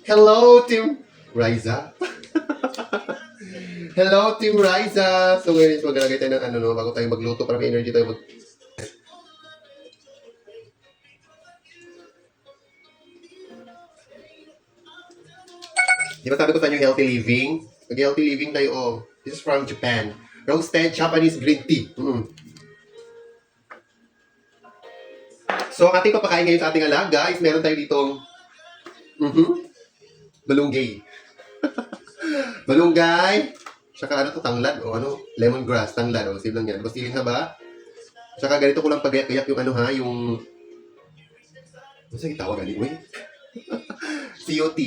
Hello, Team Riza. Hello, Team Riza. So, ngayon is maglalagay tayo ng bago tayo magluto para may energy tayo Di ba sabi ko sa inyo healthy living? Mag-healthy living tayo, oh. This is from Japan. Roasted Japanese green tea. So, ang ating papakain ngayon sa ating alaga is meron tayo ditong balunggay. Balunggay. Tsaka ano to, tanglad o lemongrass, tanglad o save lang yan. Basta na ba? Tsaka ganito ko lang pagayak-gayak yung yung ano sa itawag ganito, uy? COT.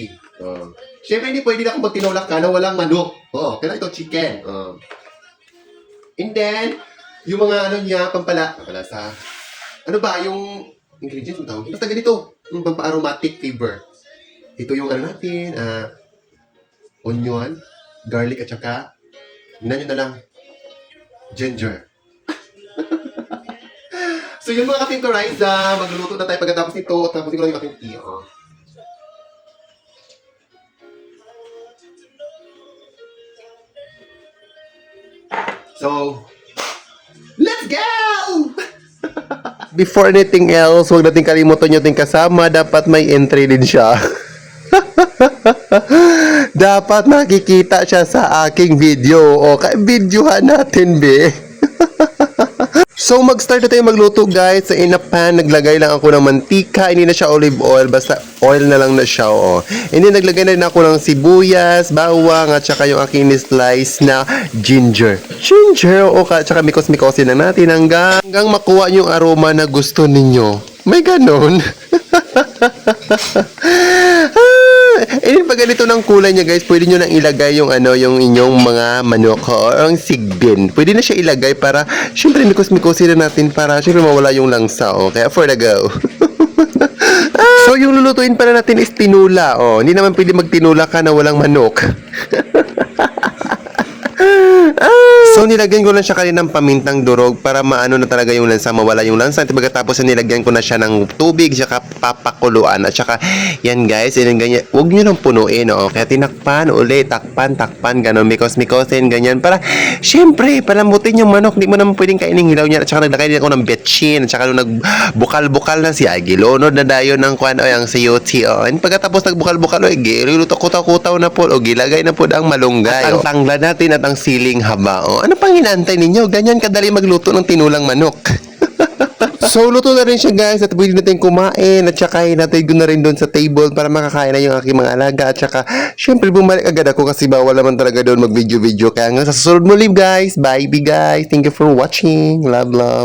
Siyempre, hindi pwede na akong magtinulak ka na walang manok. Kailangan ito chicken. And then, yung mga niya, pampalasa. Ano ba, yung ingredients mo tawag? Basta ganito, yung pampa-aromatic flavor. Ito yung natin, onion, garlic at saka, yun na lang, ginger. So yun mga kaping Riza, magluluto na tayo pagkatapos nito, tapos ko lang yung aking tea. So, let's go! Before anything else, huwag natin kalimutan yung ating kasama. Dapat may entry din siya. Dapat makikita siya sa aking video. O, videohan natin, be. So, mag-start na tayo magluto, guys. Sa in a pan, naglagay lang ako ng mantika. Hindi na siya olive oil. Basta oil na lang na siya, oh. And then, naglagay na rin ako ng sibuyas, bawang, at saka yung aking slice na ginger. Ginger, o, tsaka mikos-mikosin na natin hanggang makuha yung aroma na gusto ninyo. May ganon. And pag ganito ng kulay niya, guys, pwede nyo nang ilagay yung yung inyong mga manok o ang sigbin. Pwede na siya ilagay para syempre mikos-mikosin na natin para syempre mawala yung langsa, kaya for the go. So yung lulutuin pala natin is tinula, hindi naman pwede magtinula ka na walang manok. So, nilagyan ko lang siya kanina ng pamintang durog para maano na talaga yung lansa, mawala yung lansa. At pagkatapos nilagyan ko na siya ng tubig, saka papakuluan. At saka, yan guys, yan ganyan. Huwag nyo nang punuin, Kaya tinakpan ulit, takpan, ganon, mikos-mikosin, ganyan. Para, syempre, palambutin yung manok. Hindi mo naman pwedeng kainin hilaw niya. At saka naglagay din ako ng betchin. At saka nung nagbukal-bukal na si Agilonod na dayon ng kwan, ang COT, And pagkatapos nagbukal-bukal, giluto kutaw-kutaw na po, gilagay na po ang malunggay. At ang tangla natin at ang siling haba, Ano pang inaantay ninyo? Ganyan kadali magluto ng tinulang manok. So, luto na rin siya, guys. At pwede natin kumain. At saka natin na rin doon sa table para makakain na yung aking mga alaga. At saka, syempre, bumalik agad ako kasi bawal naman talaga doon mag-video-video. Kaya nga, sa susunod mo live, guys. Bye, guys. Thank you for watching. Love, love.